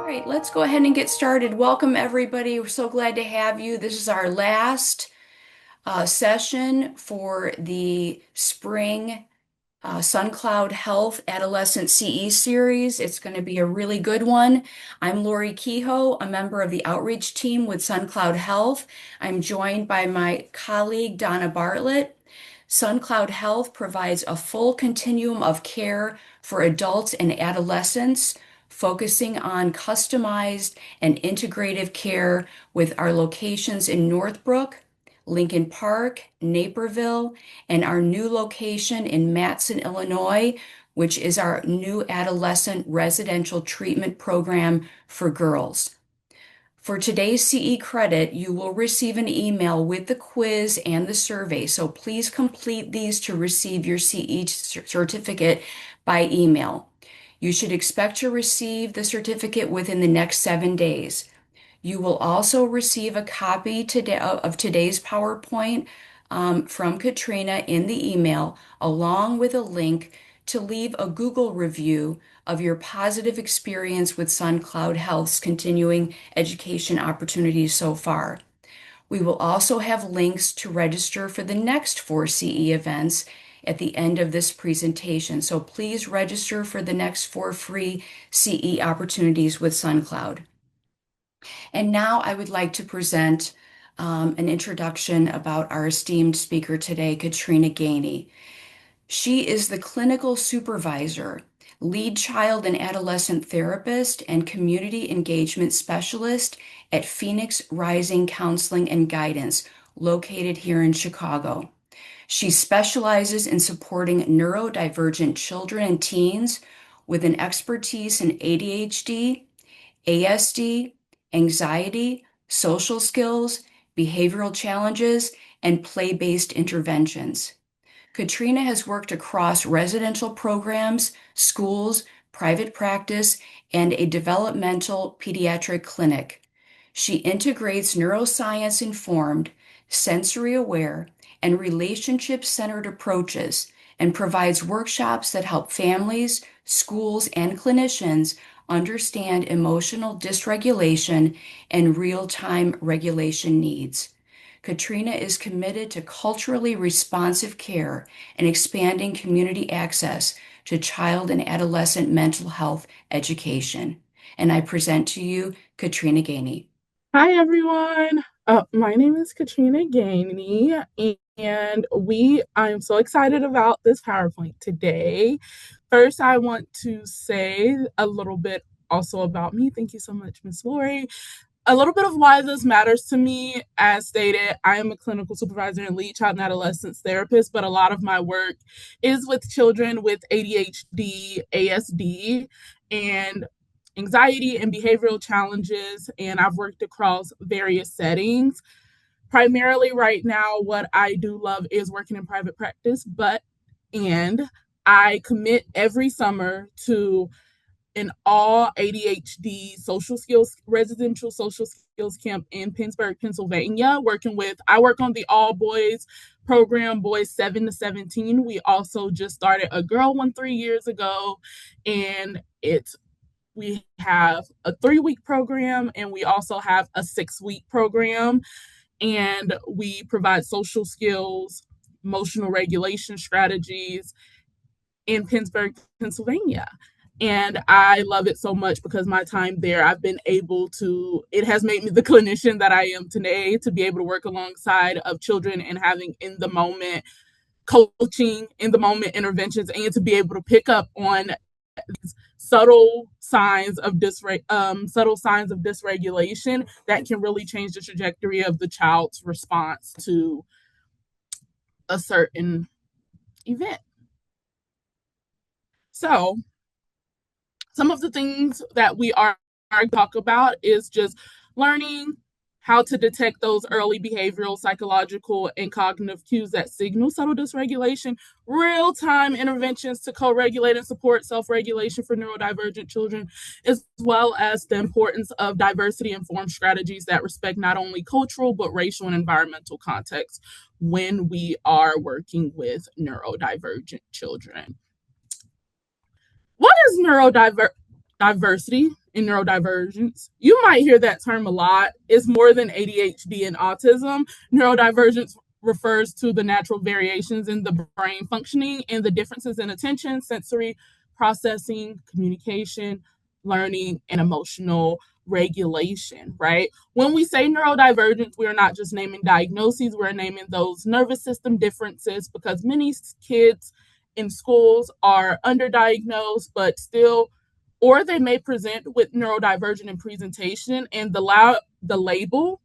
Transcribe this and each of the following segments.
All right, let's go ahead and get started. Welcome, everybody. We're so glad to have you. This is our last session for the spring SunCloud Health Adolescent CE series. It's going to be a really good one. I'm Lori Kehoe, a member of the outreach team with SunCloud Health. I'm joined by my colleague, Donna Bartlett. SunCloud Health provides a full continuum of care for adults and adolescents, focusing on customized and integrative care with our locations in Northbrook, Lincoln Park, Naperville, and our new location in Matson, Illinois, which is our new adolescent residential treatment program for girls. For today's CE credit, you will receive an email with the quiz and the survey, so please complete these to receive your CE certificate by email. You should expect to receive the certificate within the next 7 days. You will also receive a copy today of today's PowerPoint from Katrina in the email, along with a link to leave a Google review of your positive experience with SunCloud Health's continuing education opportunities so far. We will also have links to register for the next 4 CE events at the end of this presentation, so please register for the next 4 free CE opportunities with SunCloud. And now I would like to present an introduction about our esteemed speaker today, Katrina Gainey. She is the clinical supervisor, lead child and adolescent therapist, and community engagement specialist at Phoenix Rising Counseling and Guidance, located here in Chicago. She specializes in supporting neurodivergent children and teens with an expertise in ADHD, ASD, anxiety, social skills, behavioral challenges, and play-based interventions. Katrina has worked across residential programs, schools, private practice, and a developmental pediatric clinic. She integrates neuroscience-informed, sensory-aware, and relationship-centered approaches and provides workshops that help families, schools, and clinicians understand emotional dysregulation and real-time regulation needs. Katrina is committed to culturally responsive care and expanding community access to child and adolescent mental health education. And I present to you Katrina Gainey. Hi, everyone. My name is Katrina Gainey, and I'm so excited about this PowerPoint today. First, I want to say a little bit also about me. Thank you so much, Ms. Lori. A little bit of why this matters to me. As stated, I am a clinical supervisor and lead child and adolescence therapist, but a lot of my work is with children with ADHD, ASD, and anxiety and behavioral challenges, and I've worked across various settings. Primarily right now, what I do love is working in private practice, and I commit every summer to an all ADHD social skills, residential social skills camp in Pittsburgh, Pennsylvania, I work on the all boys program, boys 7 to 17. We also just started a girl one 3 years ago, and we have a 3-week program, and we also have a 6-week program, and we provide social skills, emotional regulation strategies in Pittsburgh, Pennsylvania. And I love it so much because my time there, it has made me the clinician that I am today, to be able to work alongside of children and having in the moment coaching, in the moment interventions, and to be able to pick up on subtle signs of dysregulation that can really change the trajectory of the child's response to a certain event. So, some of the things that we are talk about is just learning how to detect those early behavioral, psychological, and cognitive cues that signal subtle dysregulation, real-time interventions to co-regulate and support self-regulation for neurodivergent children, as well as the importance of diversity-informed strategies that respect not only cultural, but racial and environmental contexts when we are working with neurodivergent children. What is neurodivergent? diversity and neurodivergence. You might hear that term a lot. It's more than ADHD and autism. Neurodivergence refers to the natural variations in the brain functioning and the differences in attention, sensory processing, communication, learning, and emotional regulation, right? When we say neurodivergence, we're not just naming diagnoses, we're naming those nervous system differences because many kids in schools are underdiagnosed, but still or they may present with neurodivergent in presentation, and the label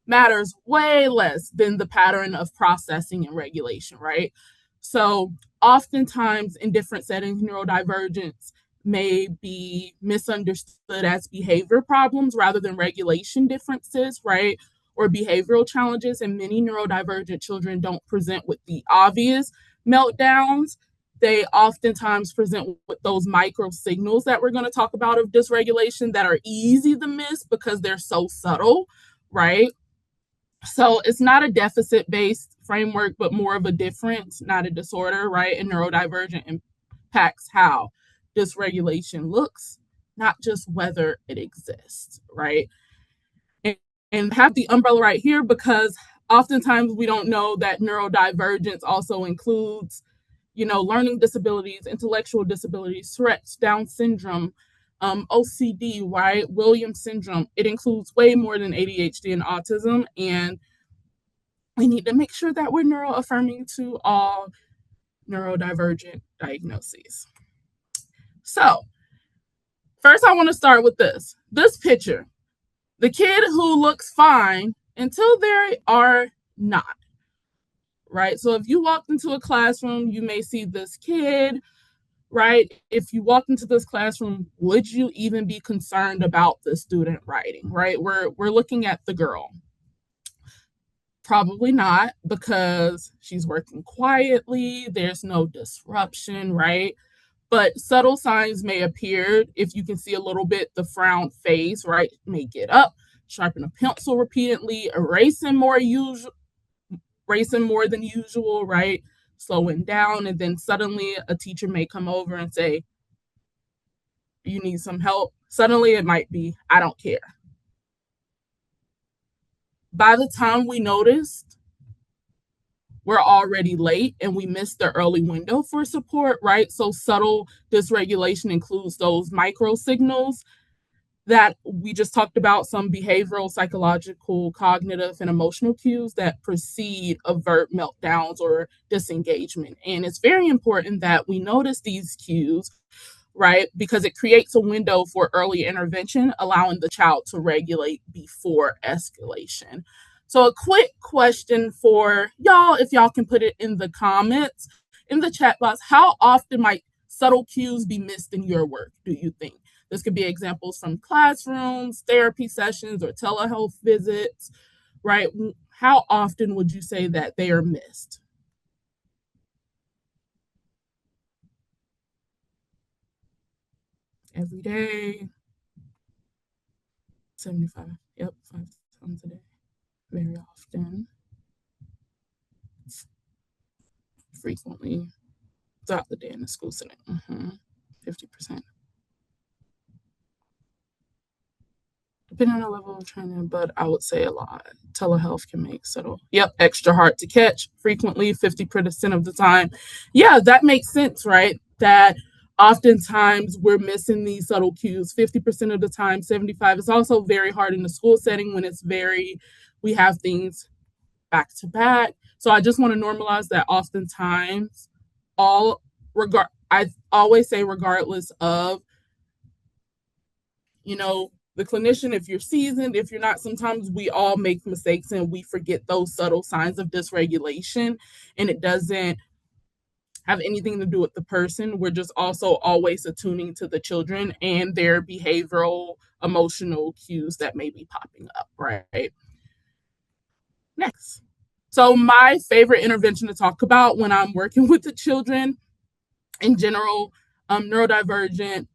matters way less than the pattern of processing and regulation, right? So, oftentimes in different settings, neurodivergence may be misunderstood as behavior problems rather than regulation differences, right? Or behavioral challenges. And many neurodivergent children don't present with the obvious meltdowns. They oftentimes present with those micro signals that we're going to talk about of dysregulation that are easy to miss because they're so subtle, right? So it's not a deficit based framework, but more of a difference, not a disorder, right? And neurodivergent impacts how dysregulation looks, not just whether it exists, right? And, and have the umbrella right here because oftentimes we don't know that neurodivergence also includes, learning disabilities, intellectual disabilities, Tourette's, Down syndrome, OCD, right? Williams syndrome. It includes way more than ADHD and autism. And we need to make sure that we're neuroaffirming to all neurodivergent diagnoses. So, first, I want to start with this picture. The kid who looks fine until they are not, right? So, if you walked into a classroom, you may see this kid, right? If you walked into this classroom, would you even be concerned about the student writing, right? We're looking at the girl. Probably not because she's working quietly, there's no disruption, right? But subtle signs may appear if you can see a little bit the frown face, right? May get up, sharpen a pencil repeatedly, erasing more than usual, right? Slowing down, and then suddenly a teacher may come over and say, "You need some help." Suddenly it might be, "I don't care." By the time we noticed, we're already late and we missed the early window for support, right? So subtle dysregulation includes those micro signals that we just talked about, some behavioral, psychological, cognitive, and emotional cues that precede overt meltdowns or disengagement. And it's very important that we notice these cues, right? Because it creates a window for early intervention, allowing the child to regulate before escalation. So, a quick question for y'all, if y'all can put it in the comments, in the chat box, how often might subtle cues be missed in your work, do you think? This could be examples from classrooms, therapy sessions, or telehealth visits, right? How often would you say that they are missed? Every day, 75. Yep, 5 times a day. Very often, frequently, throughout the day in the school setting. 50%. Depending on the level of training, but I would say a lot. Telehealth can make subtle. Yep, extra hard to catch frequently, 50% of the time. Yeah, that makes sense, right? That oftentimes we're missing these subtle cues 50% of the time, 75. It's also very hard in the school setting when we have things back to back. So I just want to normalize that oftentimes I always say regardless of, the clinician, if you're seasoned, if you're not, sometimes we all make mistakes and we forget those subtle signs of dysregulation, and it doesn't have anything to do with the person. We're just also always attuning to the children and their behavioral, emotional cues that may be popping up, right? Next. So, my favorite intervention to talk about when I'm working with the children in general, neurodivergent,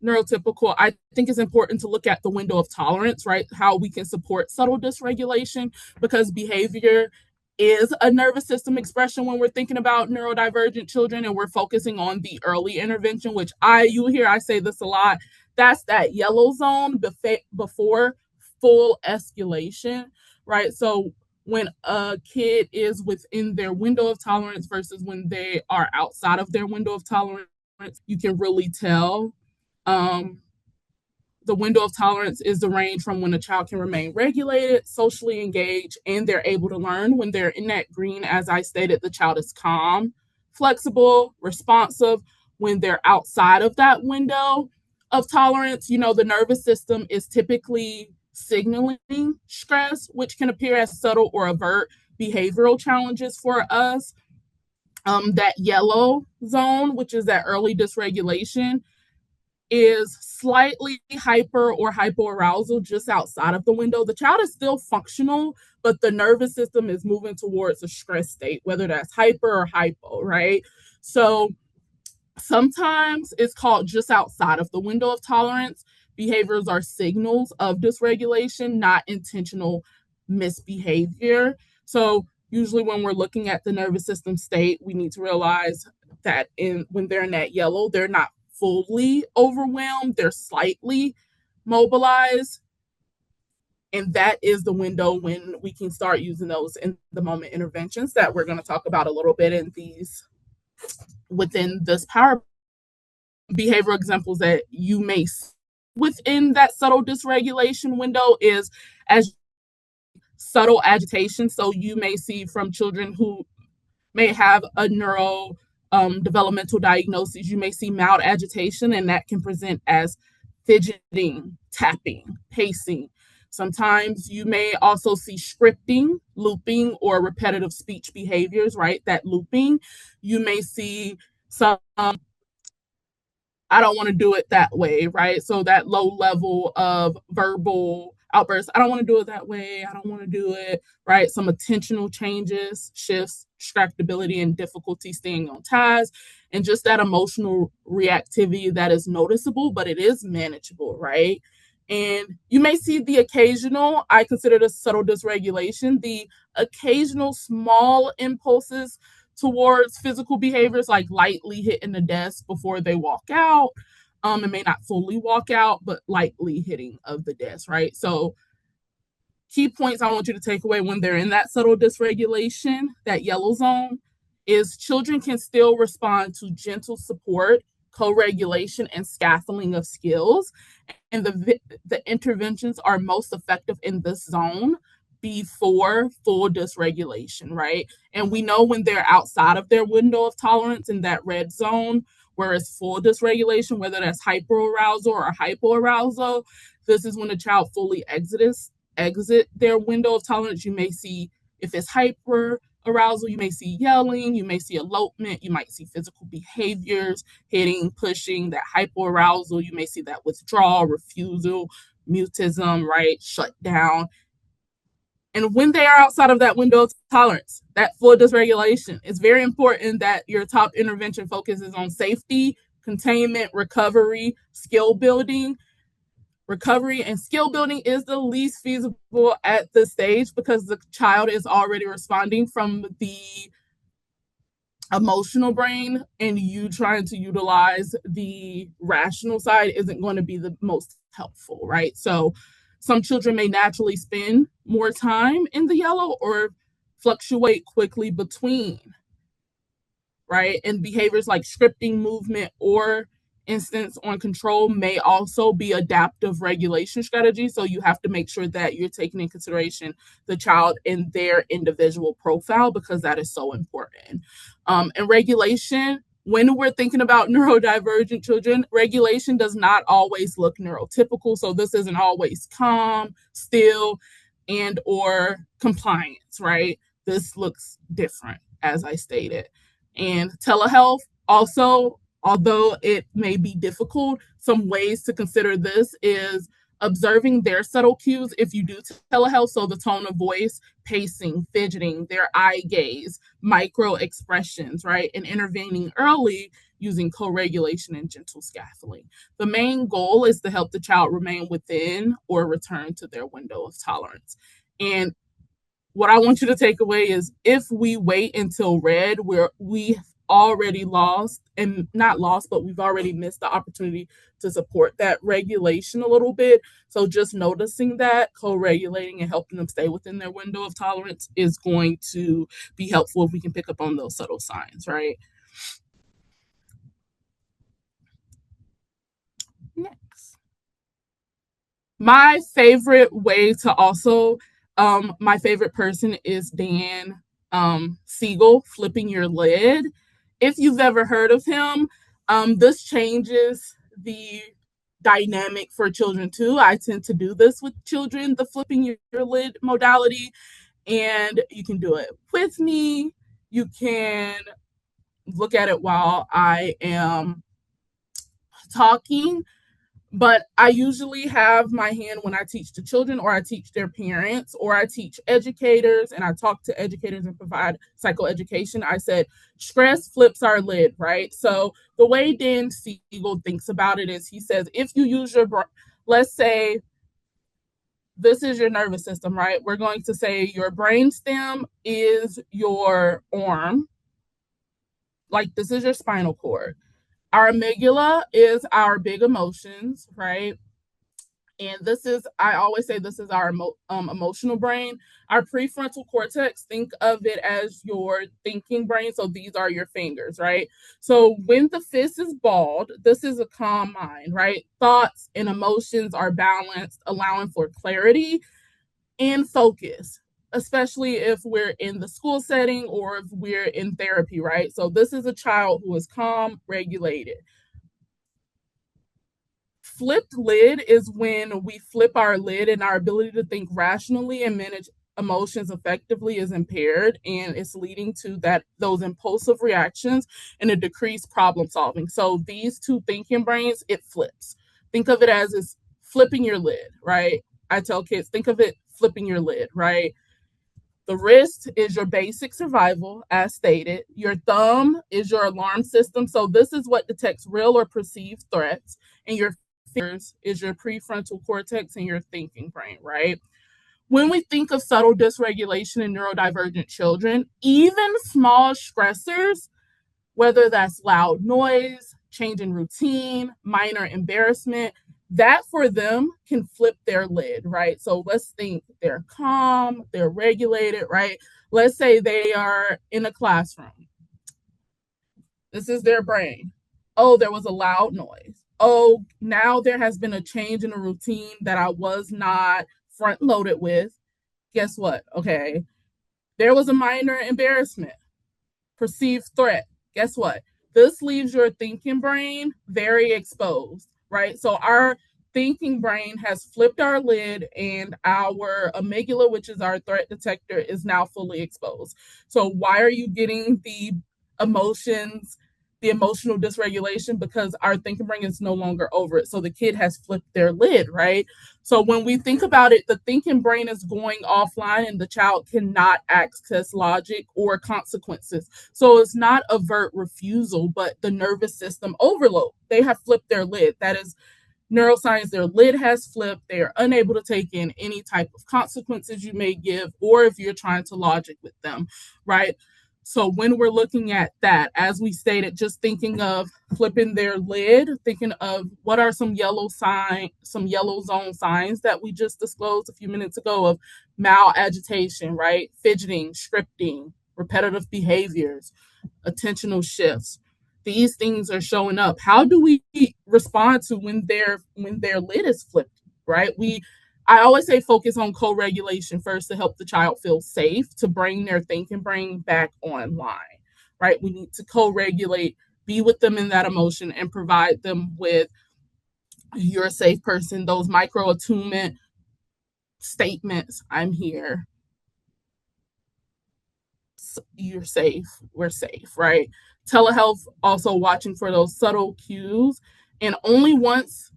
neurotypical, I think it's important to look at the window of tolerance, right? How we can support subtle dysregulation because behavior is a nervous system expression when we're thinking about neurodivergent children and we're focusing on the early intervention, which you'll hear I say this a lot. That's that yellow zone before full escalation, right? So when a kid is within their window of tolerance versus when they are outside of their window of tolerance, you can really tell. Um, the window of tolerance is the range from when a child can remain regulated, socially engaged, and they're able to learn. When they're in that green, as I stated, the child is calm, flexible, responsive. When they're outside of that window of tolerance, the nervous system is typically signaling stress, which can appear as subtle or overt behavioral challenges for us. That yellow zone, which is that early dysregulation, is slightly hyper or hypoarousal just outside of the window. The child is still functional, but the nervous system is moving towards a stress state, whether that's hyper or hypo, right? So sometimes it's called just outside of the window of tolerance. Behaviors are signals of dysregulation, not intentional misbehavior. So usually when we're looking at the nervous system state, we need to realize that when they're in that yellow, they're not fully overwhelmed, they're slightly mobilized. And that is the window when we can start using those in the moment interventions that we're going to talk about a little bit in these within this power behavioral examples that you may see within that subtle dysregulation window is as subtle agitation. So you may see from children who may have a neuro developmental diagnosis, you may see mild agitation, and that can present as fidgeting, tapping, pacing. Sometimes you may also see scripting, looping, or repetitive speech behaviors, right? That looping. You may see some I don't want to do it that way, right? So that low level of verbal outbursts, I don't want to do it that way. I don't want to do it, right? Some attentional changes, shifts, distractibility, and difficulty staying on task, and just that emotional reactivity that is noticeable, but it is manageable, right? And you may see the occasional, I consider this subtle dysregulation, the occasional small impulses towards physical behaviors like lightly hitting the desk before they walk out. It may not fully walk out, but lightly hitting of the desk, right? So key points I want you to take away when they're in that subtle dysregulation, that yellow zone, is children can still respond to gentle support, co-regulation, and scaffolding of skills. And the interventions are most effective in this zone before full dysregulation, right? And we know when they're outside of their window of tolerance in that red zone, where it's full dysregulation, whether that's hyperarousal or hypoarousal, this is when the child fully exit their window of tolerance. You may see, if it's hyper arousal, you may see yelling, you may see elopement, you might see physical behaviors, hitting, pushing. That hypoarousal, you may see that withdrawal, refusal, mutism, right? Shut down. And when they are outside of that window of tolerance, that full dysregulation, it's very important that your top intervention focuses on safety, containment, recovery, skill building. Recovery and skill building is the least feasible at this stage because the child is already responding from the emotional brain, and you trying to utilize the rational side isn't going to be the most helpful, right? So some children may naturally spend more time in the yellow or fluctuate quickly between, right? And behaviors like scripting, movement, or instance on control may also be adaptive regulation strategies. So you have to make sure that you're taking in consideration the child and their individual profile because that is so important. And regulation, when we're thinking about neurodivergent children, regulation does not always look neurotypical. So this isn't always calm, still, and or compliance, right? This looks different, as I stated. And telehealth also, although it may be difficult, some ways to consider this is observing their subtle cues if you do telehealth. So the tone of voice, pacing, fidgeting, their eye gaze, micro expressions, right? And intervening early using co-regulation and gentle scaffolding. The main goal is to help the child remain within or return to their window of tolerance. And what I want you to take away is if we wait until red, we've already lost, and not lost, but we've already missed the opportunity to support that regulation a little bit. So just noticing that, co-regulating and helping them stay within their window of tolerance is going to be helpful if we can pick up on those subtle signs, right? Next. My favorite way to also, my favorite person is Dan Siegel, Flipping Your Lid. If you've ever heard of him, this changes the dynamic for children too. I tend to do this with children, the flipping your lid modality, and you can do it with me. You can look at it while I am talking, but I usually have my hand when I teach the children or I teach their parents or I teach educators and I talk to educators and provide psychoeducation. I said stress flips our lid, right? So the way Dan Siegel thinks about it is he says if you use your let's say this is your nervous system, right? We're going to say your brain stem is your arm, like this is your spinal cord. Our amygdala is our big emotions, right? And this is, I always say, this is our emotional brain. Our prefrontal cortex, think of it as your thinking brain. So these are your fingers, right? So when the fist is balled, this is a calm mind, right? Thoughts and emotions are balanced, allowing for clarity and focus, especially if we're in the school setting or if we're in therapy, right? So this is a child who is calm, regulated. Flipped lid is when we flip our lid and our ability to think rationally and manage emotions effectively is impaired, and it's leading to that those impulsive reactions and a decreased problem solving. So these two thinking brains, it flips. Think of it as it's flipping your lid, right? I tell kids, think of it flipping your lid, right? The wrist is your basic survival, as stated. Your thumb is your alarm system. So this is what detects real or perceived threats. And your fingers is your prefrontal cortex and your thinking brain, right? When we think of subtle dysregulation in neurodivergent children, even small stressors, whether that's loud noise, change in routine, minor embarrassment, that for them can flip their lid, right? So let's think they're calm, they're regulated, right? Let's say they are in a classroom. This is their brain. Oh, there was a loud noise. Oh, now there has been a change in a routine that I was not front loaded with. Guess what? Okay. There was a minor embarrassment, perceived threat. Guess what? This leaves your thinking brain very exposed, right? So our thinking brain has flipped our lid and our amygdala, which is our threat detector, is now fully exposed. So why are you getting the emotions, the emotional dysregulation? Because our thinking brain is no longer over it. So the kid has flipped their lid, right? So when we think about it, the thinking brain is going offline and the child cannot access logic or consequences. So it's not overt refusal, but the nervous system overload. They have flipped their lid. That is neuroscience. Their lid has flipped. They are unable to take in any type of consequences you may give, or if you're trying to logic with them, right? So when we're looking at that, as we stated, just thinking of flipping their lid, thinking of what are some yellow zone signs that we just disclosed a few minutes ago of malagitation, right? Fidgeting, scripting, repetitive behaviors, attentional shifts. These things are showing up. How do we respond to when their lid is flipped, right? I always say focus on co-regulation first to help the child feel safe, to bring their thinking brain back online, right? We need to co-regulate, be with them in that emotion, and provide them with you're a safe person, those micro attunement statements. I'm here. You're safe. We're safe, right? Telehealth also watching for those subtle cues. And only once,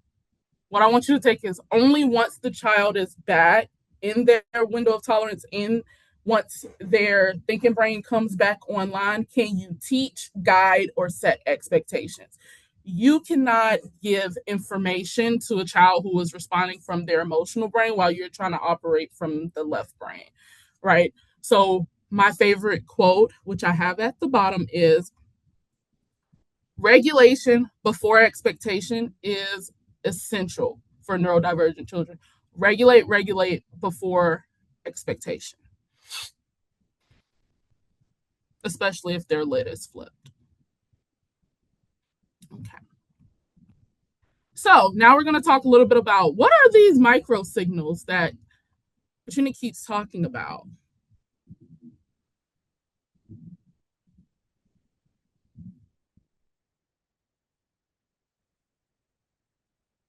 what I want you to take is only once the child is back in their window of tolerance, once their thinking brain comes back online, can you teach, guide, or set expectations? You cannot give information to a child who is responding from their emotional brain while you're trying to operate from the left brain, right? So my favorite quote, which I have at the bottom, is regulation before expectation is essential for neurodivergent children. Regulate before expectation, especially if their lid is flipped. Okay. So now we're going to talk a little bit about what are these micro signals that Katrina keeps talking about.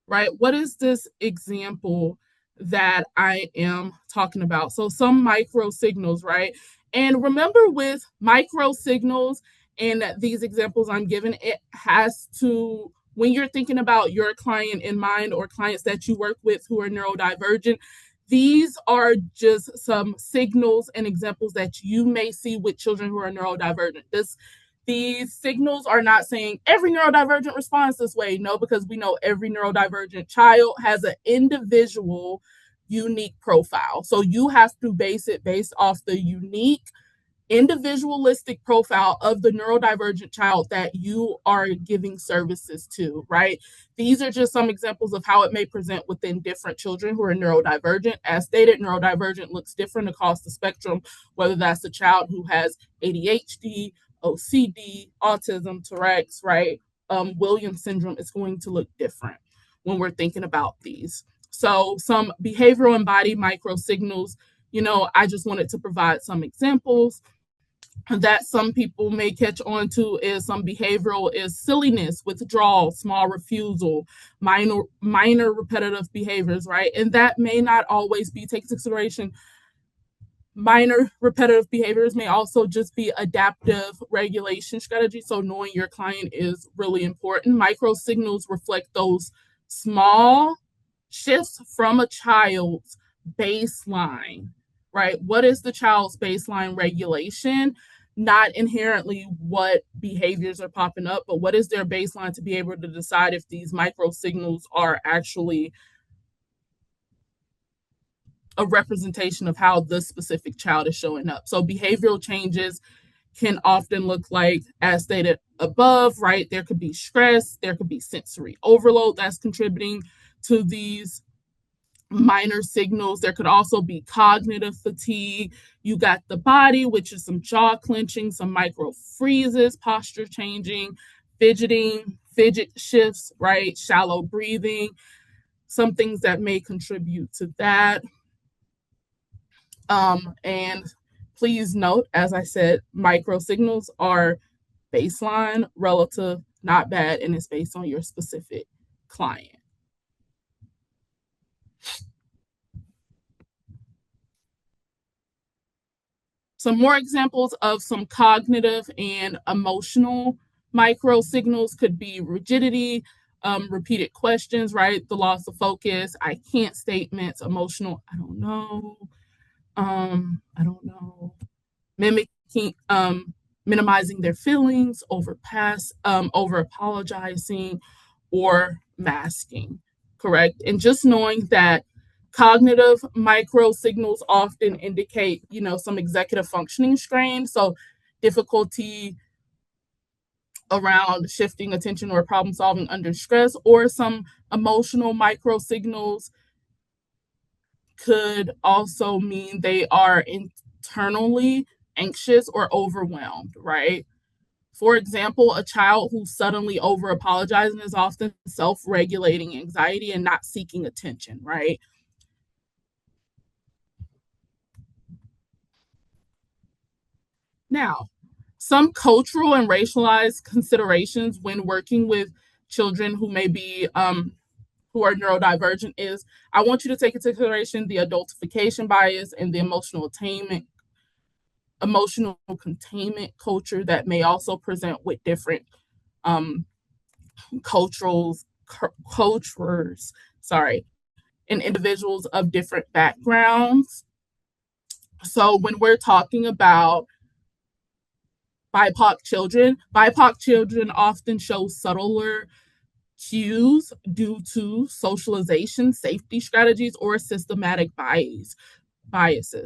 Right? What is this example that I am talking about? So some micro signals, right? And remember with micro signals and these examples I'm giving, it has to, when you're thinking about your client in mind or clients that you work with who are neurodivergent, these are just some signals and examples that you may see with children who are neurodivergent. These signals are not saying every neurodivergent responds this way. No, because we know every neurodivergent child has an individual, unique profile. So you have to base it based off the unique individualistic profile of the neurodivergent child that you are giving services to, right? These are just some examples of how it may present within different children who are neurodivergent. As stated, neurodivergent looks different across the spectrum, whether that's a child who has ADHD, OCD, autism, Tourette's, right? Williams syndrome is going to look different when we're thinking about these. So some behavioral and body micro signals, I just wanted to provide some examples that some people may catch on to. Is some behavioral is silliness, withdrawal, small refusal, minor repetitive behaviors, right? And that may not always be taken into consideration. Minor repetitive behaviors may also just be adaptive regulation strategy. So knowing your client is really important. Micro signals reflect those small shifts from a child's baseline, right? What is the child's baseline regulation? Not inherently what behaviors are popping up, but what is their baseline to be able to decide if these micro signals are actually a representation of how the specific child is showing up. So behavioral changes can often look like, as stated above, right? There could be stress, there could be sensory overload that's contributing to these minor signals. There could also be cognitive fatigue. You got the body, which is some jaw clenching, some micro freezes, posture changing, fidget shifts, right? Shallow breathing, some things that may contribute to that. And please note, as I said, micro signals are baseline, relative, not bad, and it's based on your specific client. Some more examples of some cognitive and emotional micro signals could be rigidity, repeated questions, right? The loss of focus, I can't statements, emotional, I don't know, mimicking, minimizing their feelings, over apologizing, or masking, correct? And just knowing that cognitive micro signals often indicate, some executive functioning strain. So difficulty around shifting attention or problem solving under stress, or some emotional micro signals could also mean they are internally anxious or overwhelmed, right? For example, a child who's suddenly over apologizing is often self regulating anxiety and not seeking attention, right? Now, some cultural and racialized considerations when working with children who may be who are neurodivergent is, I want you to take into consideration the adultification bias and the emotional containment culture that may also present with different um, cultures, sorry, and individuals of different backgrounds. So when we're talking about BIPOC children often show subtler cues due to socialization, safety strategies, or systematic biases,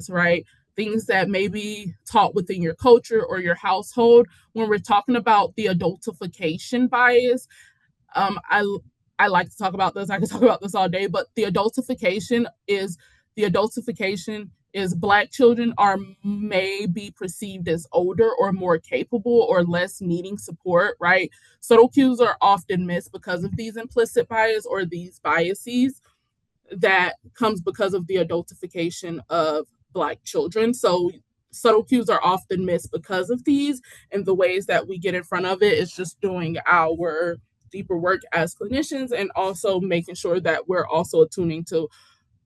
right? things that may be taught within your culture or your household. When we're talking about the adultification bias, um, I I like to talk about this. I can talk about this all day, but the adultification is Black children are may be perceived as older or more capable or less needing support, right? Subtle cues are often missed because of these implicit bias or these biases that comes because of the adultification of Black children. So subtle cues are often missed because of these, and the ways that we get in front of it is just doing our deeper work as clinicians and also making sure that we're also attuning to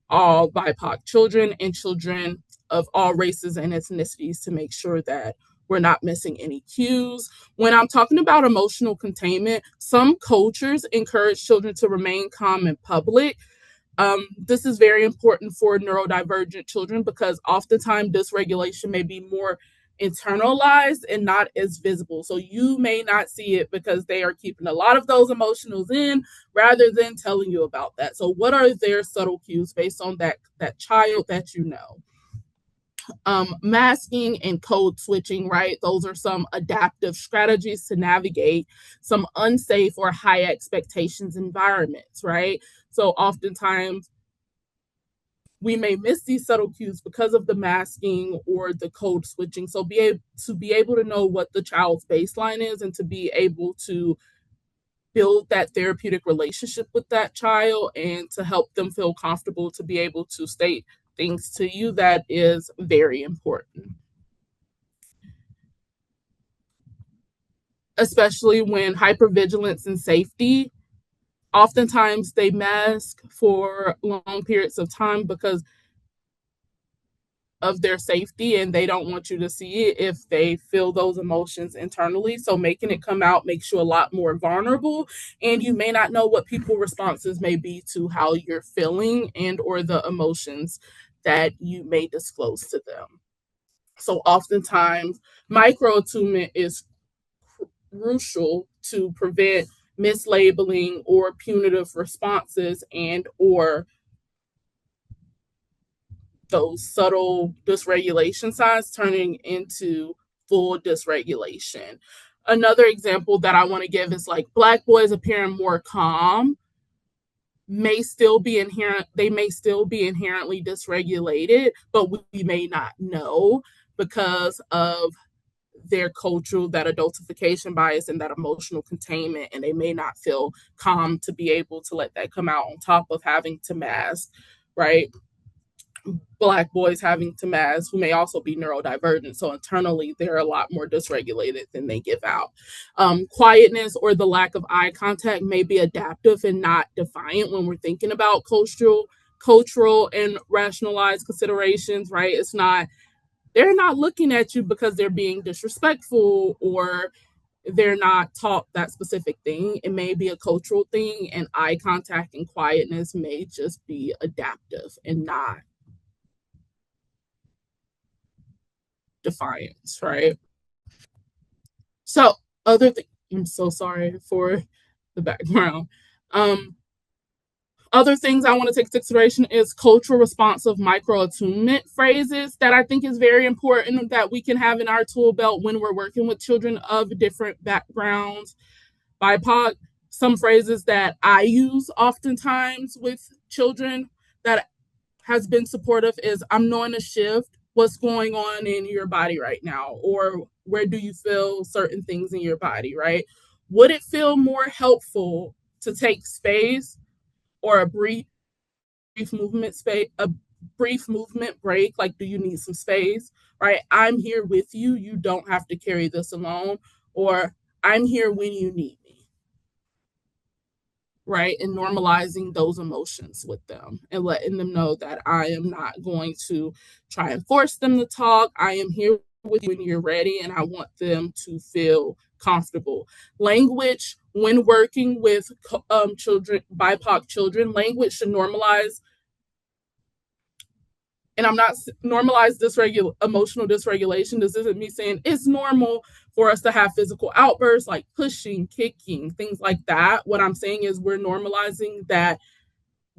all BIPOC children and children of all races and ethnicities to make sure that we're not missing any cues. When I'm talking about emotional containment, some cultures encourage children to remain calm in public. This is very important for neurodivergent children because oftentimes dysregulation may be more internalized and not as visible. So you may not see it because they are keeping a lot of those emotions in rather than telling you about that. So what are their subtle cues based on that child that you know? Masking and code switching, right? Those are some adaptive strategies to navigate some unsafe or high expectations environments, right? So oftentimes we may miss these subtle cues because of the masking or the code switching. So be able to know what the child's baseline is and to be able to build that therapeutic relationship with that child and to help them feel comfortable to be able to state things to you, that is very important. Especially when hypervigilance and safety, oftentimes they mask for long periods of time because of their safety and they don't want you to see it if they feel those emotions internally. So making it come out makes you a lot more vulnerable, and you may not know what people's responses may be to how you're feeling and or the emotions that you may disclose to them. So oftentimes micro attunement is crucial to prevent mislabeling or punitive responses and or those subtle dysregulation signs turning into full dysregulation. Another example that I want to give is like Black boys appearing more calm they may still be inherently dysregulated, but we may not know because of their cultural, that adultification bias and that emotional containment, and they may not feel calm to be able to let that come out on top of having to mask, right? Black boys having to mask who may also be neurodivergent. So internally, they're a lot more dysregulated than they give out. Quietness or the lack of eye contact may be adaptive and not defiant when we're thinking about cultural and rationalized considerations, right? It's not, they're not looking at you because they're being disrespectful or they're not taught that specific thing. It may be a cultural thing, and eye contact and quietness may just be adaptive and not defiance, right? So I'm so sorry for the background. Um, Other things I want to take into consideration is cultural responsive micro attunement phrases that I think is very important that we can have in our tool belt when we're working with children of different backgrounds, BIPOC. Some phrases that I use oftentimes with children that has been supportive is I'm knowing a shift. What's going on in your body right now? Or where do you feel certain things in your body, right? Would it feel more helpful to take space or a brief movement break? Like, do you need some space? Right? I'm here with you. You don't have to carry this alone. Or I'm here when you need me, right? And normalizing those emotions with them and letting them know that I am not going to try and force them to talk. I am here with you when you're ready, and I want them to feel comfortable. Language, when working with children, BIPOC children, language should normalize, and I'm not normalize emotional dysregulation. This isn't me saying it's normal for us to have physical outbursts like pushing, kicking, things like that. What I'm saying is we're normalizing that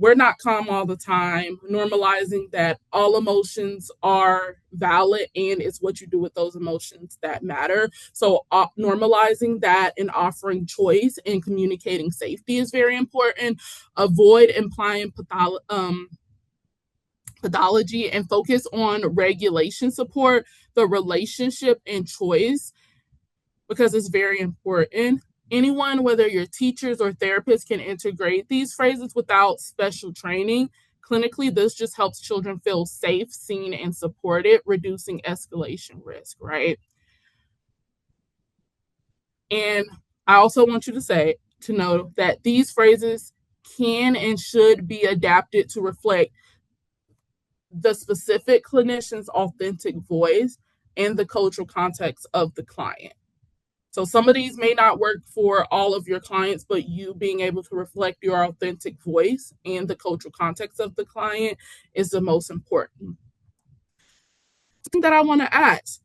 we're not calm all the time, normalizing that all emotions are valid and it's what you do with those emotions that matter. So, normalizing that and offering choice and communicating safety is very important. Avoid implying pathology and focus on regulation support, the relationship and choice, because it's very important. Anyone, whether you're teachers or therapists, can integrate these phrases without special training. Clinically, this just helps children feel safe, seen, and supported, reducing escalation risk, right? And I also want you to know that these phrases can and should be adapted to reflect the specific clinician's authentic voice and the cultural context of the client. So some of these may not work for all of your clients, but you being able to reflect your authentic voice and the cultural context of the client is the most important. Something that I want to ask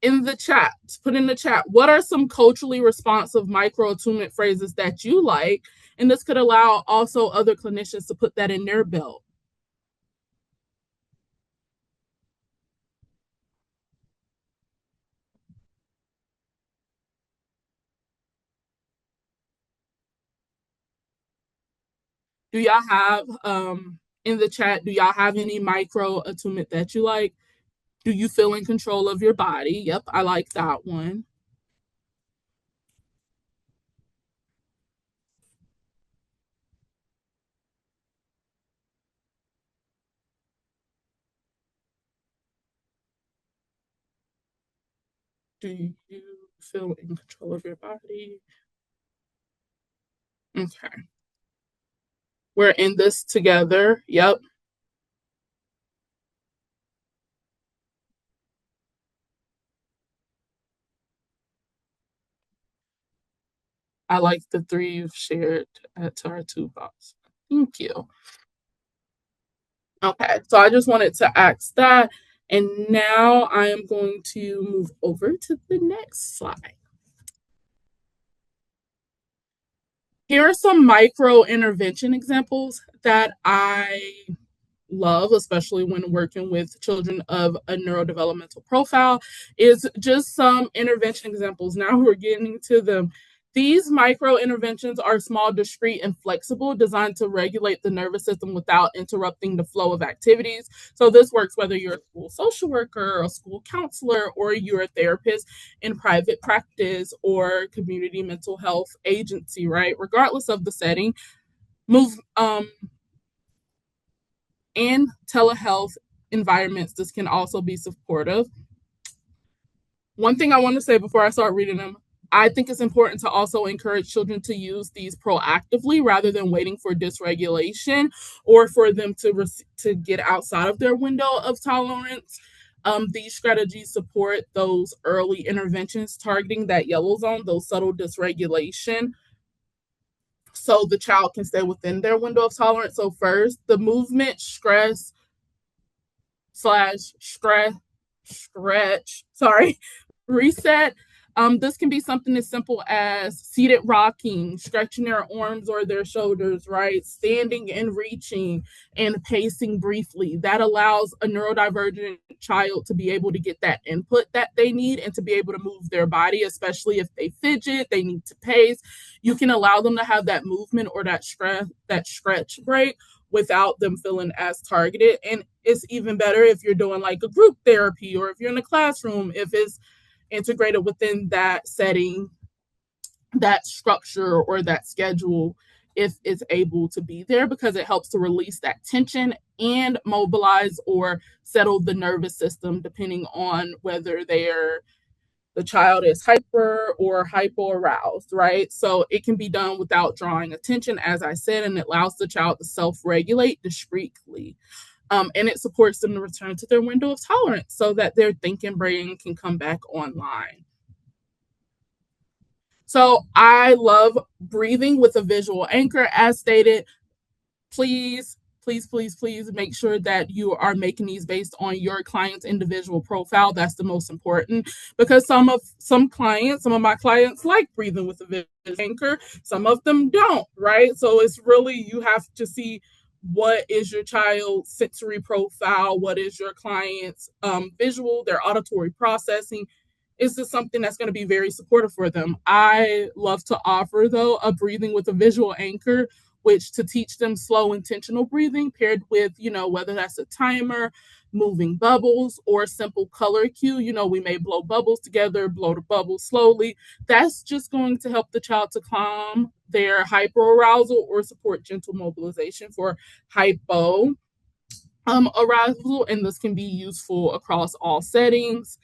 in the chat, put in the chat, what are some culturally responsive micro attunement phrases that you like? And this could allow also other clinicians to put that in their belt. Do y'all have in the chat, do y'all have any micro attunement that you like? Do you feel in control of your body? Yep, I like that one. Do you feel in control of your body? Okay. We're in this together. Yep. I like the three you've shared to our toolbox. Thank you. Okay. So I just wanted to ask that. And now I am going to move over to the next slide. Here are some micro intervention examples that I love, especially when working with children of a neurodevelopmental profile, is just some intervention examples. Now we're getting to them. These micro interventions are small, discrete, and flexible, designed to regulate the nervous system without interrupting the flow of activities. So this works whether you're a school social worker, a school counselor, or you're a therapist in private practice or community mental health agency, right? Regardless of the setting, move and telehealth environments, this can also be supportive. One thing I want to say before I start reading them, I think it's important to also encourage children to use these proactively rather than waiting for dysregulation or for them to get outside of their window of tolerance. These strategies support those early interventions targeting that yellow zone, those subtle dysregulation, so the child can stay within their window of tolerance. So first, the movement, stress, slash stretch, sorry, reset. This can be something as simple as seated rocking, stretching their arms or their shoulders, right? Standing and reaching and pacing briefly. That allows a neurodivergent child to be able to get that input that they need and to be able to move their body, especially if they fidget, they need to pace. You can allow them to have that movement or that stretch break without them feeling as targeted. And it's even better if you're doing like a group therapy or if you're in a classroom, if it's integrated within that setting, that structure or that schedule, if it's able to be there, because it helps to release that tension and mobilize or settle the nervous system, depending on whether the child is hyper or hypo aroused, right? So it can be done without drawing attention, as I said, and it allows the child to self-regulate discreetly. And it supports them to return to their window of tolerance so that their thinking brain can come back online. So I love breathing with a visual anchor, as stated. Please, please, please, please make sure that you are making these based on your client's individual profile. That's the most important, because some of my clients like breathing with a visual anchor. Some of them don't, right? So it's really, you have to see what is your child's sensory profile, what is your client's visual, their auditory processing. Is this something that's going to be very supportive for them? I love to offer, though, a breathing with a visual anchor, which to teach them slow, intentional breathing paired with, whether that's a timer, moving bubbles, or simple color cue. We may blow bubbles together, blow the bubbles slowly. That's just going to help the child to calm their hyperarousal or support gentle mobilization for hypo arousal. And this can be useful across all settings.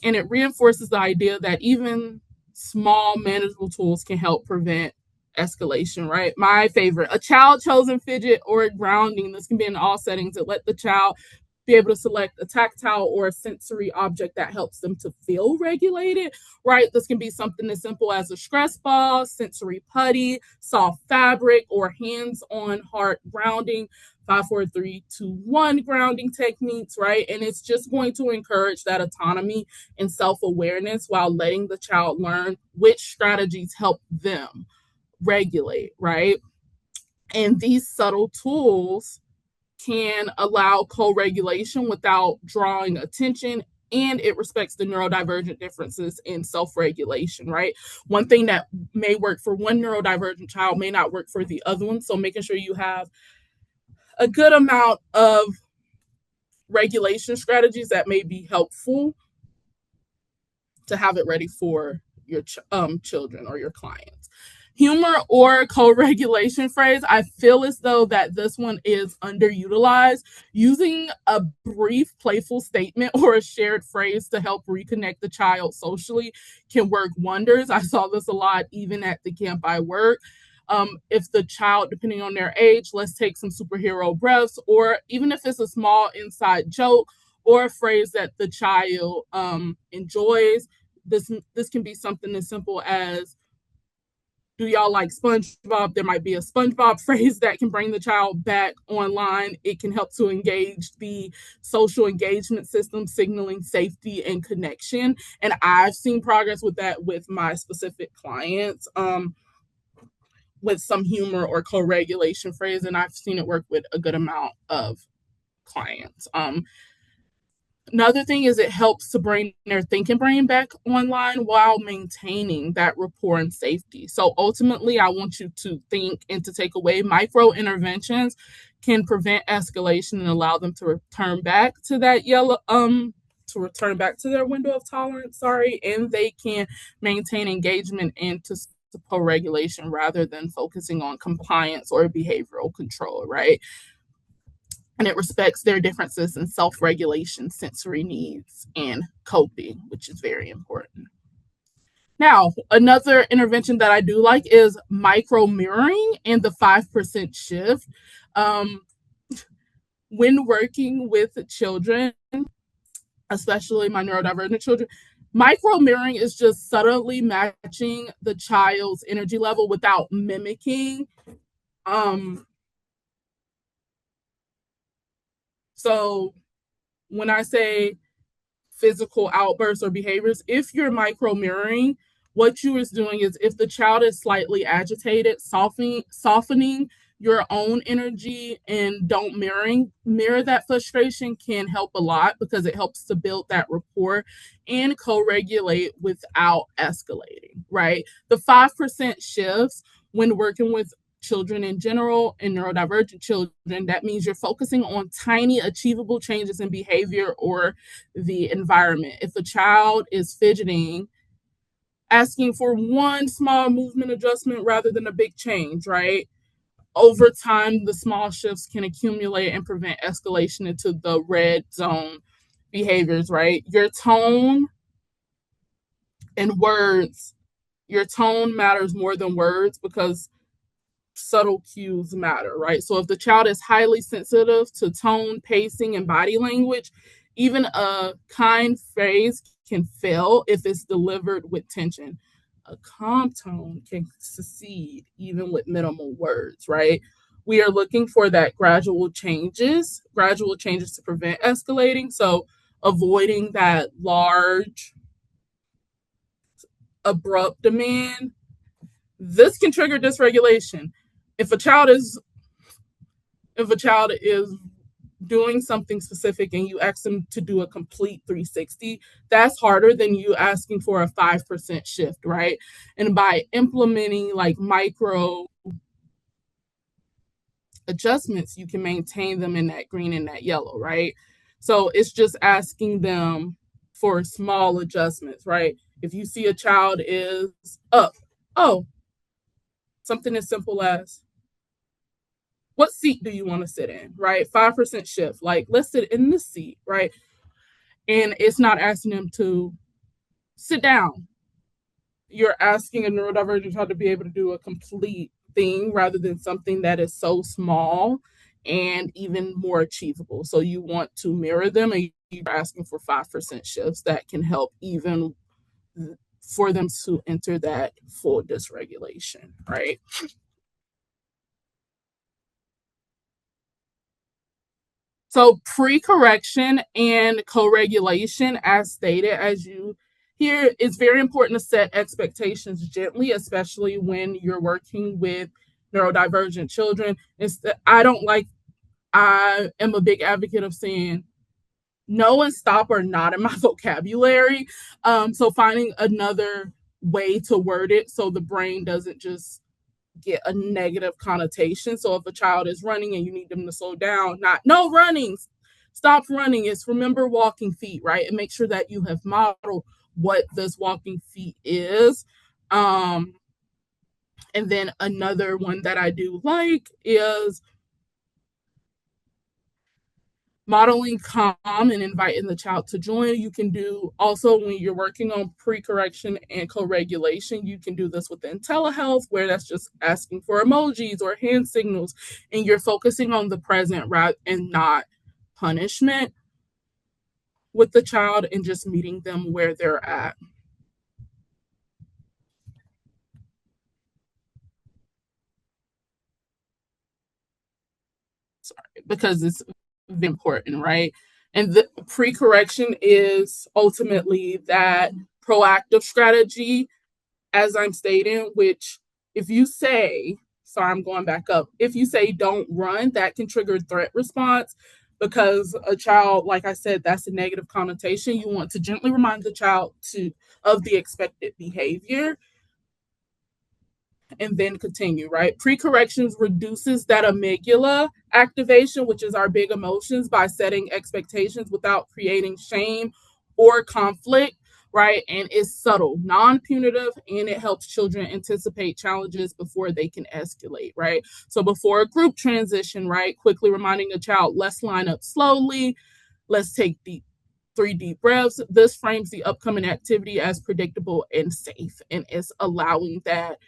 And it reinforces the idea that even small manageable tools can help prevent escalation, right? My favorite, a child chosen fidget or grounding. This can be in all settings that let the child be able to select a tactile or a sensory object that helps them to feel regulated, right? This can be something as simple as a stress ball, sensory putty, soft fabric, or hands-on heart grounding. 5, 4, 3, 2, 1 grounding techniques, right? And it's just going to encourage that autonomy and self-awareness while letting the child learn which strategies help them regulate, right? And these subtle tools can allow co-regulation without drawing attention, and it respects the neurodivergent differences in self-regulation, right? One thing that may work for one neurodivergent child may not work for the other one. So making sure you have a good amount of regulation strategies that may be helpful to have it ready for your children or your clients. Humor or co-regulation phrase, I feel as though that this one is underutilized. Using a brief playful statement or a shared phrase to help reconnect the child socially can work wonders. I saw this a lot even at the camp I work. If the child, depending on their age, let's take some superhero breaths, or even if it's a small inside joke or a phrase that the child enjoys. This can be something as simple as, do y'all like SpongeBob? There might be a SpongeBob phrase that can bring the child back online. It can help to engage the social engagement system, signaling safety and connection. And I've seen progress with that with my specific clients, with some humor or co-regulation phrase, and I've seen it work with a good amount of clients. Another thing is it helps to bring their thinking brain back online while maintaining that rapport and safety. So ultimately, I want you to think and to take away micro interventions can prevent escalation and allow them to return back to that to return back to their window of tolerance, and they can maintain engagement and to support regulation rather than focusing on compliance or behavioral control, right? And it respects their differences in self-regulation, sensory needs, and coping, which is very important. Now, another intervention that I do like is micro mirroring and the 5% shift. When working with children, especially my neurodivergent children, micro mirroring is just subtly matching the child's energy level without mimicking. So when I say physical outbursts or behaviors, if you're micro mirroring, what you is doing is, if the child is slightly agitated, softening your own energy and don't mirror that frustration can help a lot, because it helps to build that rapport and co-regulate without escalating, right? The 5% shifts when working with children in general and neurodivergent children, that means you're focusing on tiny achievable changes in behavior or the environment. If a child is fidgeting, asking for one small movement adjustment rather than a big change, right? Over time, the small shifts can accumulate and prevent escalation into the red zone behaviors, right? Your tone and words, your tone matters more than words, because subtle cues matter, right? So if the child is highly sensitive to tone, pacing, and body language, even a kind phrase can fail if it's delivered with tension. A calm tone can succeed even with minimal words, right? We are looking for that gradual changes to prevent escalating. So avoiding that large, abrupt demand, this can trigger dysregulation. If a child is if a child is doing something specific and you ask them to do a complete 360, that's harder than you asking for a 5% shift, right? And by implementing like micro adjustments, you can maintain them in that green and that yellow, right? So it's just asking them for small adjustments, right? If you see a child is up, oh, something as simple as what seat do you want to sit in, right? 5% shift, like let's sit in this seat, right? And it's not asking them to sit down. You're asking a neurodivergent child to be able to do a complete thing rather than something that is so small and even more achievable. So you want to mirror them, and you're asking for 5% shifts that can help even for them to enter that full dysregulation, right? So pre-correction and co-regulation, as stated, as you hear, it's very important to set expectations gently, especially when you're working with neurodivergent children. I am a big advocate of saying no and stop are not in my vocabulary. So finding another way to word it so the brain doesn't just get a negative connotation. So if a child is running and you need them to slow down, not no running, stop running. It's remember walking feet, right? And make sure that you have modeled what this walking feet is. Um, and then another one that I do like is modeling calm and inviting the child to join. You can do also when you're working on pre-correction and co-regulation, you can do this within telehealth, where that's just asking for emojis or hand signals, and you're focusing on the present rather and not punishment with the child and just meeting them where they're at. Sorry, because it's very important, right? And the pre-correction is ultimately that proactive strategy, as I'm stating, which if you say, sorry, I'm going back up, if you say don't run, that can trigger threat response because a child, like I said, that's a negative connotation. You want to gently remind the child to of the expected behavior and then continue, right? Pre-corrections reduces that amygdala activation, which is our big emotions, by setting expectations without creating shame or conflict, right? And it's subtle, non-punitive, and it helps children anticipate challenges before they can escalate, right? So before a group transition, right, quickly reminding the child, let's line up slowly, let's take deep 3 deep breaths. This frames the upcoming activity as predictable and safe, and it's allowing that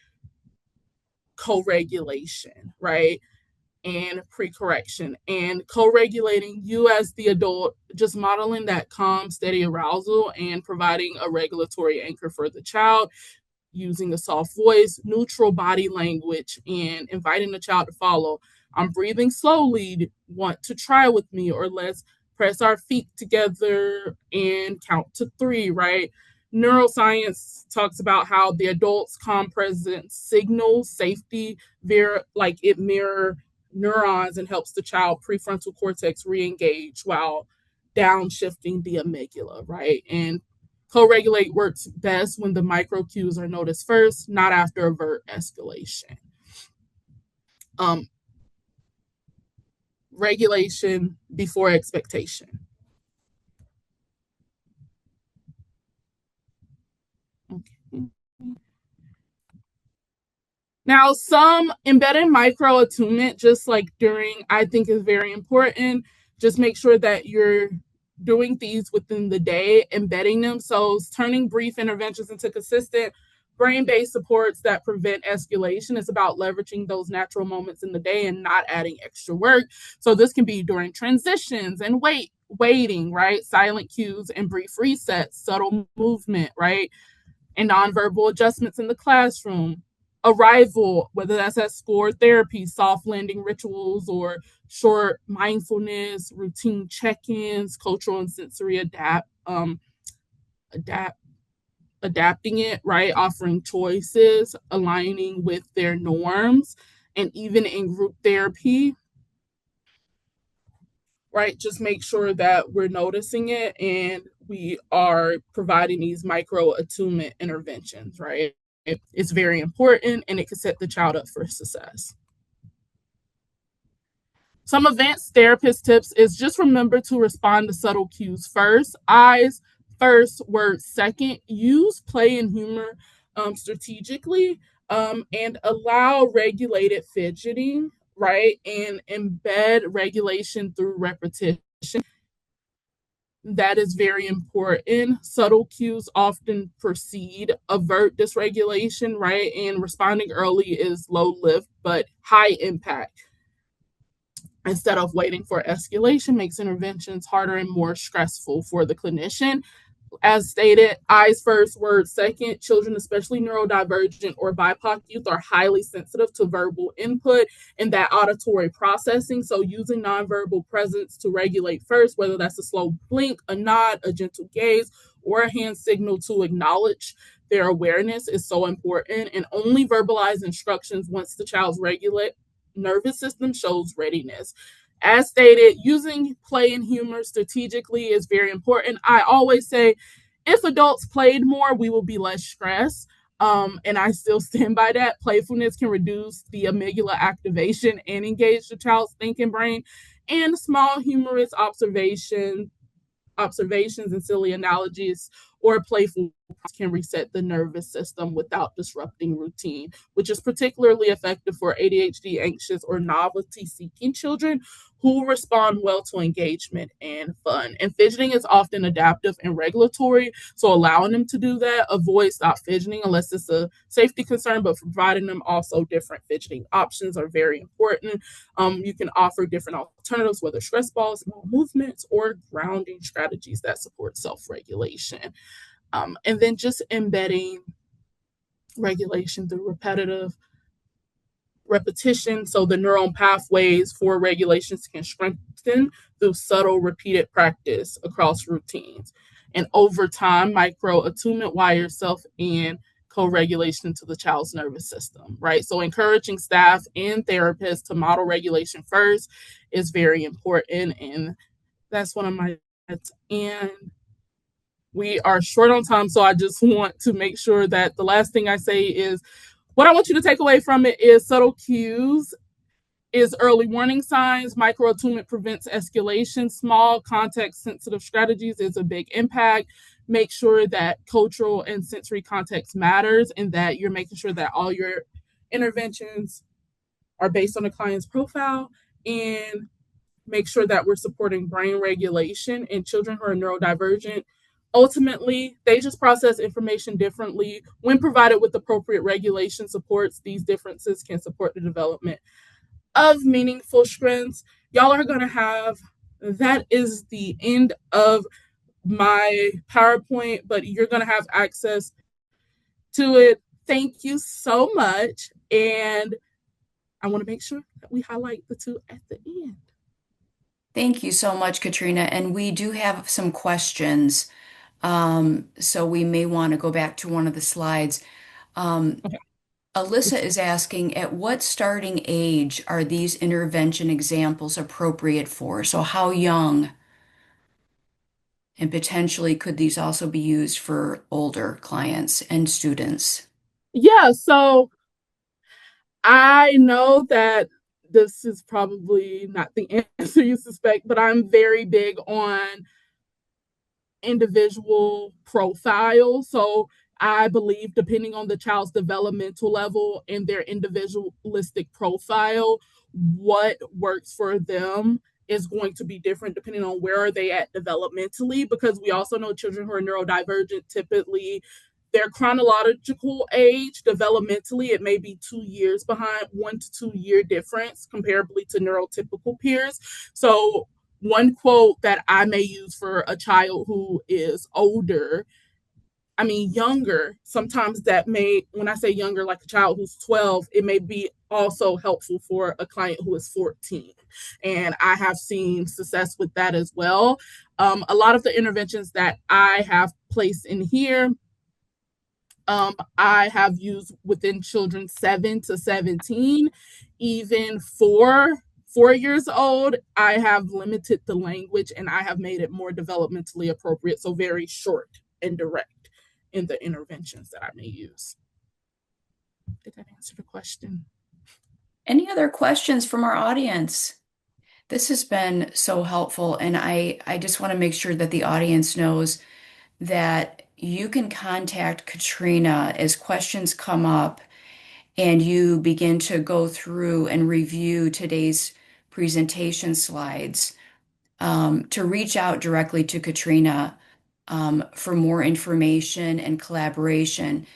co-regulation, right? And pre-correction and co-regulating you as the adult, just modeling that calm, steady arousal and providing a regulatory anchor for the child using a soft voice, neutral body language, and inviting the child to follow. I'm breathing slowly. Want to try with me? Or let's press our feet together and count to 3, right? Neuroscience talks about how the adult's calm presence signals safety, like it mirror neurons and helps the child prefrontal cortex re-engage while downshifting the amygdala, right? And co-regulate works best when the micro cues are noticed first, not after overt escalation. Um, Regulation before expectation. Okay. Now, some embedded micro attunement, just like during, I think is very important. Just make sure that you're doing these within the day, embedding them. So turning brief interventions into consistent brain-based supports that prevent escalation. It's about leveraging those natural moments in the day and not adding extra work. So this can be during transitions and waiting, right? Silent cues and brief resets, subtle movement, right? And nonverbal adjustments in the classroom. Arrival, whether that's at school or therapy, soft landing rituals or short mindfulness, routine check-ins, cultural and sensory adapt adapting it, right? Offering choices, aligning with their norms, and even in group therapy, right? Just make sure that we're noticing it and we are providing these micro attunement interventions, right? It's very important and it can set the child up for success. Some advanced therapist tips is just remember to respond to subtle cues first. Eyes first, words second. Use play and humor strategically, and allow regulated fidgeting, right? And embed regulation through repetition. That is very important. Subtle cues often precede overt dysregulation, right? And responding early is low lift but high impact. Instead of waiting for escalation makes interventions harder and more stressful for the clinician. As stated, eyes first, words second. Children, especially neurodivergent or BIPOC youth, are highly sensitive to verbal input and that auditory processing. So, using nonverbal presence to regulate first, whether that's a slow blink, a nod, a gentle gaze, or a hand signal to acknowledge their awareness, is so important. And only verbalize instructions once the child's regulate nervous system shows readiness. As stated, using play and humor strategically is very important. I always say if adults played more, we will be less stressed. And I still stand by that. Playfulness can reduce the amygdala activation and engage the child's thinking brain. And small humorous observations and silly analogies or playful can reset the nervous system without disrupting routine, which is particularly effective for ADHD, anxious, or novelty seeking children who respond well to engagement and fun. And fidgeting is often adaptive and regulatory, so allowing them to do that, avoid stop fidgeting unless it's a safety concern, but providing them also different fidgeting options are very important. You can offer different alternatives, whether stress balls, small movements, or grounding strategies that support self regulation. And then just embedding regulation through repetition so the neural pathways for regulations can strengthen through subtle repeated practice across routines. And over time, micro attunement wires self and co-regulation to the child's nervous system, right? So encouraging staff and therapists to model regulation first is very important. And that's one of my, and we are short on time. So I just want to make sure that the last thing I say is what I want you to take away from it is subtle cues, is early warning signs. Micro attunement prevents escalation. Small context sensitive strategies is a big impact. Make sure that cultural and sensory context matters and that you're making sure that all your interventions are based on the client's profile, and make sure that we're supporting brain regulation in children who are neurodivergent. Ultimately, they just process information differently. When provided with appropriate regulation supports, these differences can support the development of meaningful strengths. Y'all are going to have, that is the end of my PowerPoint, but you're going to have access to it. Thank you so much. And I want to make sure that we highlight the two at the end. Thank you so much, Katrina. And we do have some questions. So we may want to go back to one of the slides. Um, Okay. Alyssa is asking, at what starting age are these intervention examples appropriate for? So how young? And potentially could these also be used for older clients and students? Yeah, so I know that this is probably not the answer you suspect, but I'm very big on individual profile. So I believe, depending on the child's developmental level and their individualistic profile, what works for them is going to be different depending on where are they at developmentally, because we also know children who are neurodivergent typically their chronological age developmentally it may be 2 years behind, 1 to 2 year difference comparably to neurotypical peers. So one quote that I may use for a child who is older, I mean, younger, sometimes that may, when I say younger, like a child who's 12, it may be also helpful for a client who is 14. And I have seen success with that as well. A lot of the interventions that I have placed in here, I have used within children 7 to 17, even 4 4 years old, I have limited the language and I have made it more developmentally appropriate. So very short and direct in the interventions that I may use. Did that answer the question? Any other questions from our audience? This has been so helpful, and I just want to make sure that the audience knows that you can contact Katrina as questions come up and you begin to go through and review today's presentation slides, to reach out directly to Katrina for more information and collaboration.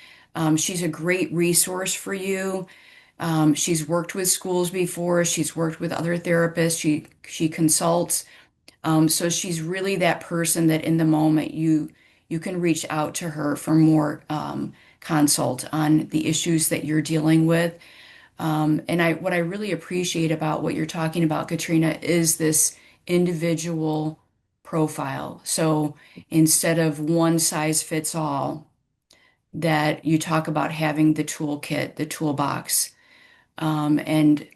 She's a great resource for you. She's worked with schools before. She's worked with other therapists. She consults. So she's really that person that in the moment you can reach out to her for more consult on the issues that you're dealing with. And what I really appreciate about what you're talking about, Katrina, is this individual profile. So instead of one size fits all, that you talk about having the toolkit, the toolbox. And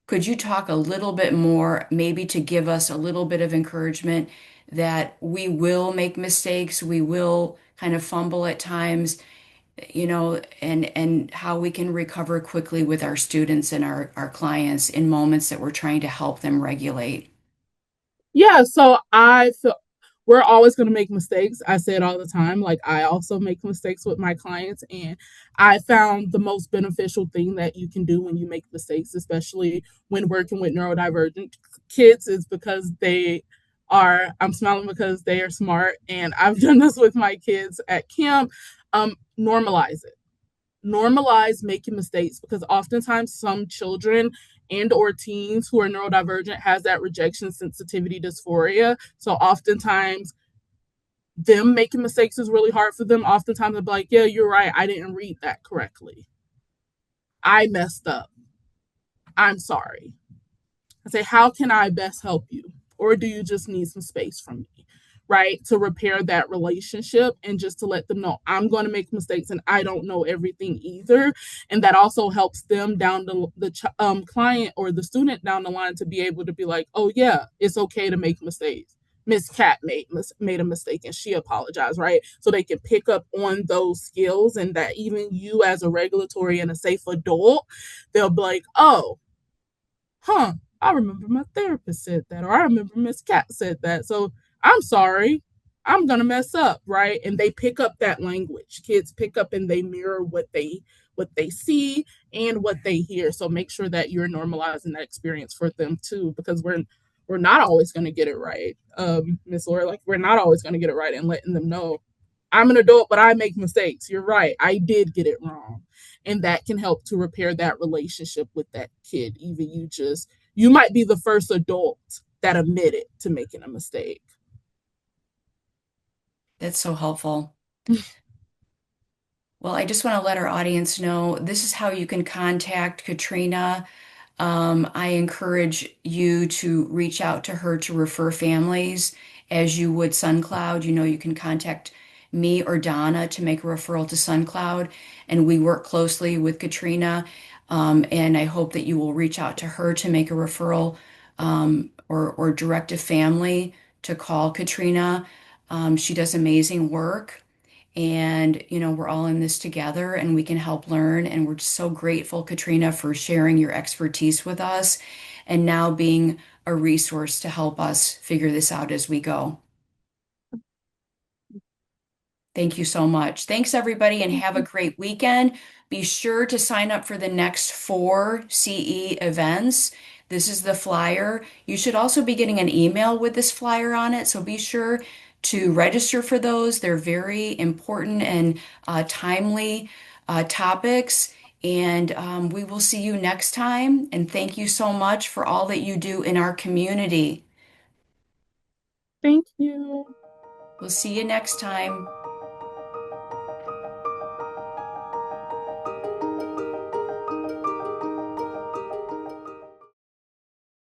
could you talk a little bit more, maybe to give us a little bit of encouragement that we will make mistakes, we will kind of fumble at times, and how we can recover quickly with our students and our clients in moments that we're trying to help them regulate. Yeah, so I feel we're always going to make mistakes. I say it all the time. Like, I also make mistakes with my clients. And I found the most beneficial thing that you can do when you make mistakes, especially when working with neurodivergent kids, is because I'm smiling because they are smart. And I've done this with my kids at camp. Normalize it. Normalize making mistakes, because oftentimes some children and or teens who are neurodivergent has that rejection sensitivity dysphoria. So oftentimes them making mistakes is really hard for them. Oftentimes I'm like, yeah, you're right, I didn't read that correctly, I messed up, I'm sorry. I say, how can I best help you? Or do you just need some space from me? Right? To repair that relationship and just to let them know I'm going to make mistakes and I don't know everything either. And that also helps them down the client or the student down the line to be able to be like, oh, yeah, it's okay to make mistakes. Miss Cat made a mistake and she apologized, right? So they can pick up on those skills, and that even you as a regulatory and a safe adult, they'll be like, oh, huh, I remember my therapist said that, or I remember Miss Cat said that. So I'm sorry, I'm gonna mess up, right? And they pick up that language. Kids pick up and they mirror what they see and what they hear. So make sure that you're normalizing that experience for them too, because we're not always gonna get it right. Miss Laura, like, we're not always gonna get it right, and letting them know I'm an adult, but I make mistakes. You're right. I did get it wrong. And that can help to repair that relationship with that kid. Even you might be the first adult that admitted to making a mistake. That's so helpful. Well, I just want to let our audience know this is how you can contact Katrina. I encourage you to reach out to her to refer families as you would SunCloud. You can contact me or Donna to make a referral to SunCloud, and we work closely with Katrina. And I hope that you will reach out to her to make a referral, or direct a family to call Katrina. She does amazing work. And, we're all in this together and we can help learn. And we're just so grateful, Katrina, for sharing your expertise with us and now being a resource to help us figure this out as we go. Thank you so much. Thanks, everybody, and have a great weekend. Be sure to sign up for the next 4 CE events. This is the flyer. You should also be getting an email with this flyer on it, so be sure to register for those. They're very important and timely topics. And we will see you next time. And thank you so much for all that you do in our community. Thank you. We'll see you next time.